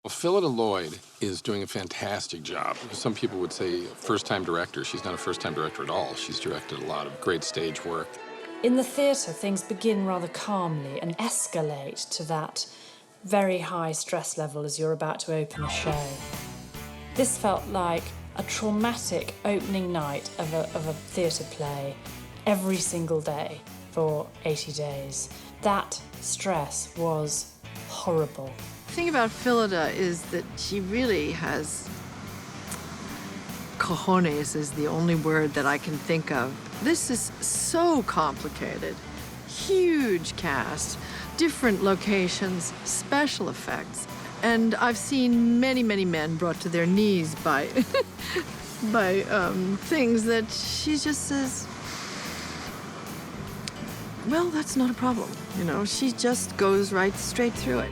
Well, Phillida Lloyd is doing a fantastic job. Some people would say first-time director. She's not a first-time director at all. She's directed a lot of great stage work. In the theatre, things begin rather calmly and escalate to that very high stress level as you're about to open a show. This felt like a traumatic opening night of a theatre play every single day for 80 days. That stress was horrible. The thing about Phillida is that she really has cojones is the only word that I can think of. This is so complicated. Huge cast, different locations, special effects. And I've seen many, many men brought to their knees by, things that she just says, well, that's not a problem. You know, she just goes right straight through it.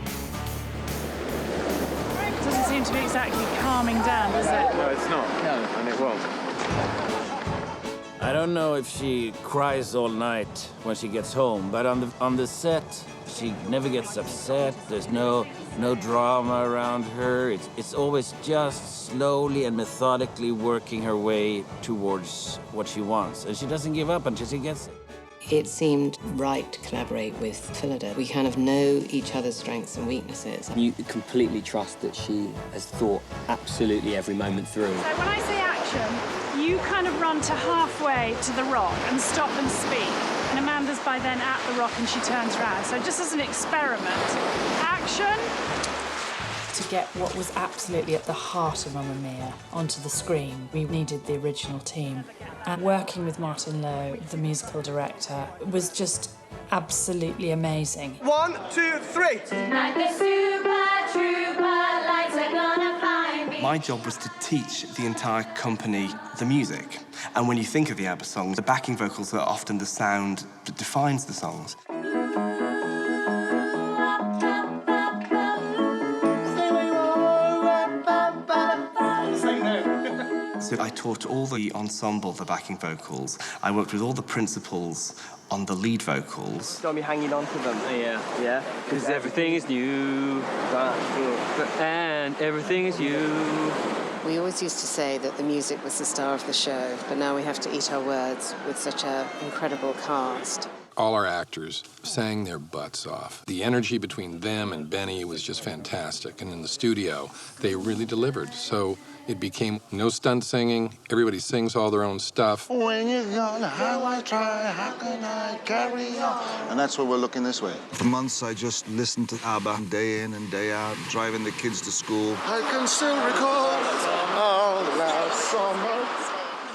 Doesn't seem to be exactly calming down, does it? No, it's not. No. And it won't. I don't know if she cries all night when she gets home, but on the set, she never gets upset. There's no drama around her. It's always just slowly and methodically working her way towards what she wants. And she doesn't give up until she gets it. It seemed right to collaborate with Phillida. We kind of know each other's strengths and weaknesses. You completely trust that she has thought absolutely every moment through. So when I say action, you kind of run to halfway to the rock and stop and speak. And Amanda's by then at the rock and she turns around. So just as an experiment, action. To get what was absolutely at the heart of Mamma Mia onto the screen, we needed the original team. And working with Martin Lowe, the musical director, was just absolutely amazing. 1, 2, 3. Tonight the super trooper lights are gonna find me. My job was to teach the entire company the music. And when you think of the ABBA songs, the backing vocals are often the sound that defines the songs. So I taught all the ensemble the backing vocals. I worked with all the principals on the lead vocals. Got me hanging on to them. Yeah. Because everything is new. And everything is you. We always used to say that the music was the star of the show, but now we have to eat our words with such an incredible cast. All our actors sang their butts off. The energy between them and Benny was just fantastic. And in the studio, they really delivered. So it became no stunt singing. Everybody sings all their own stuff. When you're gone, how I try, how can I carry on? And that's why we're looking this way. For months, I just listened to ABBA day in and day out, driving the kids to school. I can still recall all last summer.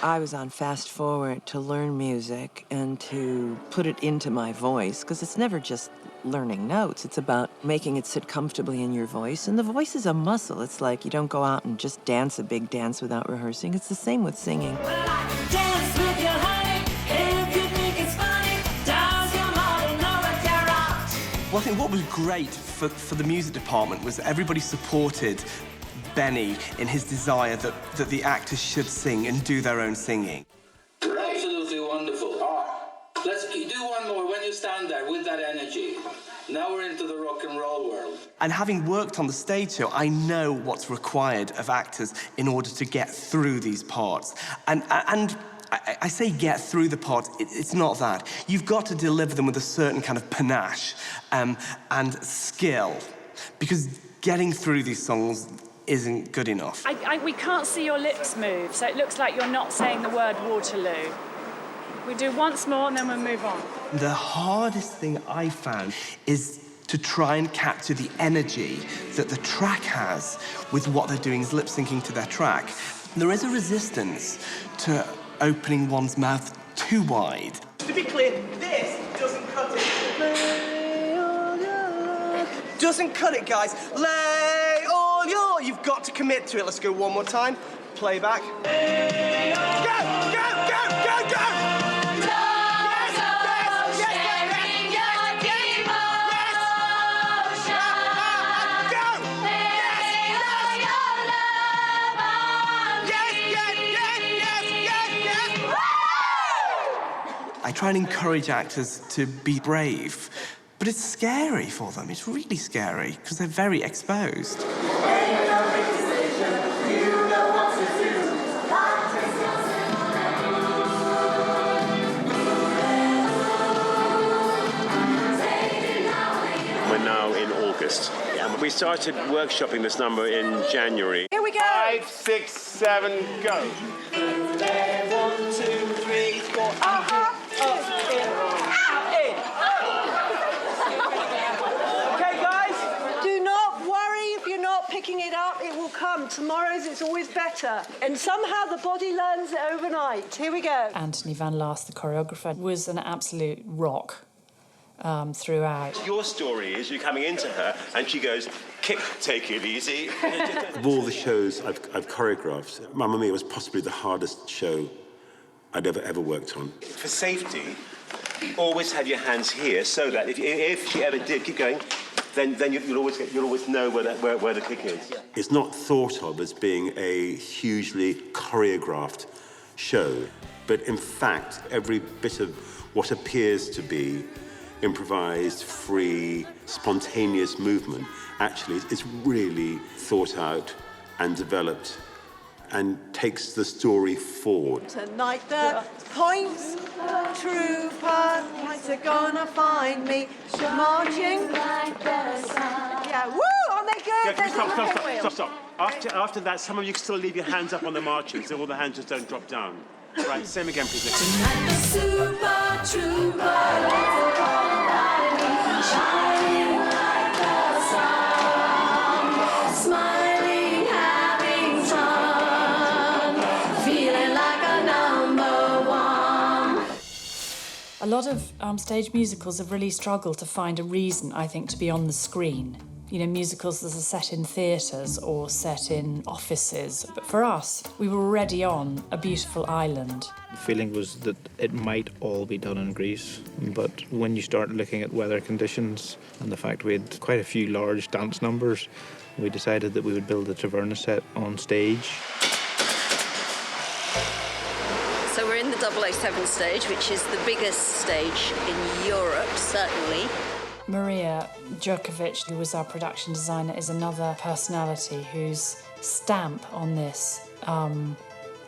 I was on fast forward to learn music and to put it into my voice, because it's never just learning notes. It's about making it sit comfortably in your voice. And the voice is a muscle. It's like you don't go out and just dance a big dance without rehearsing. It's the same with singing. Dance with your honey, if you think it's funny, does your mother know that you're out? Well, I think what was great for the music department was that everybody supported Benny in his desire that the actors should sing and do their own singing. You're absolutely wonderful. Let's do one more when you stand there with that energy. Now we're into the rock and roll world. And having worked on the stage show, I know what's required of actors in order to get through these parts. And I say get through the parts, it's not that. You've got to deliver them with a certain kind of panache and skill, because getting through these songs isn't good enough. We can't see your lips move, so it looks like you're not saying the word Waterloo. We do once more and then we'll move on. The hardest thing I found is to try and capture the energy that the track has with what they're doing is lip syncing to their track. There is a resistance to opening one's mouth too wide. To be clear, this doesn't cut it. Doesn't cut it, guys. Lay all your... You've got to commit to it. Let's go one more time. Playback. Go, go, go, go, go! I try and encourage actors to be brave, but it's scary for them. It's really scary because they're very exposed. We're now in August. We started workshopping this number in January. Here we go. 5, 6, 7, go. 1, 2, 3, 4. Up, in. Okay, guys. Do not worry if you're not picking it up. It will come. Tomorrow's it's always better. And somehow the body learns it overnight. Here we go. Anthony Van Laas, the choreographer, was an absolute rock throughout. Your story is you coming into her and she goes, kick, take it easy. Of all the shows I've choreographed, Mamma Mia was possibly the hardest show I'd ever worked on. For safety, always have your hands here so that if she ever did keep going, then you'll always know where the kick is. It's not thought of as being a hugely choreographed show, but in fact, every bit of what appears to be improvised, free, spontaneous movement actually is really thought out and developed and takes the story forward. Tonight the points, trooper, points are gonna find me, marching like the sun. Yeah, woo, aren't they good? Yeah, stop. After that, some of you can still leave your hands up on the marching, so all the hands just don't drop down. Right, same again, please. Tonight the super trooper lights upon the valley, shining like the sun, smiling, having fun, feeling like a number one. A lot of stage musicals have really struggled to find a reason, I think, to be on the screen. You know, musicals that are set in theatres or set in offices. But for us, we were already on a beautiful island. The feeling was that it might all be done in Greece, but when you start looking at weather conditions and the fact we had quite a few large dance numbers, we decided that we would build a Taverna set on stage. So we're in the 007 stage, which is the biggest stage in Europe, certainly. Maria Djurkovic, who was our production designer, is another personality whose stamp on this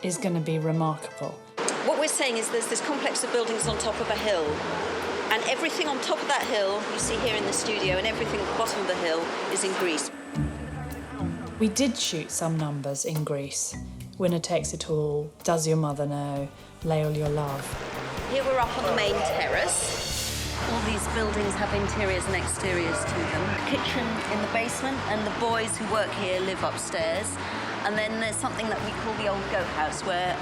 is going to be remarkable. What we're saying is there's this complex of buildings on top of a hill, and everything on top of that hill you see here in the studio, and everything at the bottom of the hill is in Greece. We did shoot some numbers in Greece. Winner Takes It All, Does Your Mother Know, Lay All Your Love. Here we're up on the main terrace. All these buildings have interiors and exteriors to them. The kitchen in the basement, and the boys who work here live upstairs. And then there's something that we call the old goat house, where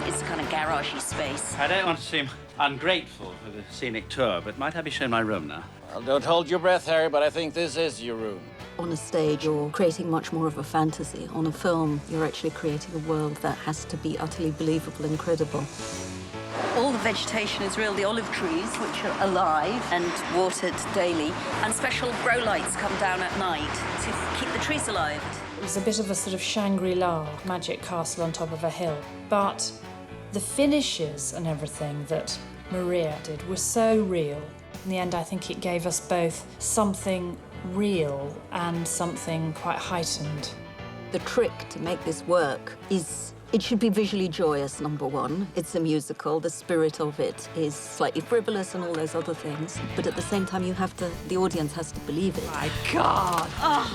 it's a kind of garagey space. I don't want to seem ungrateful for the scenic tour, but might I be shown my room now? Well, don't hold your breath, Harry, but I think this is your room. On a stage, you're creating much more of a fantasy. On a film, you're actually creating a world that has to be utterly believable and credible. All the vegetation is real. The olive trees, which are alive and watered daily, and special grow lights come down at night to keep the trees alive. It was a bit of a sort of Shangri-La, magic castle on top of a hill. But the finishes and everything that Maria did were so real. In the end, I think it gave us both something real and something quite heightened. The trick to make this work is it should be visually joyous, number one. It's a musical. The spirit of it is slightly frivolous and all those other things. But at the same time, the audience has to believe it. My God. Oh.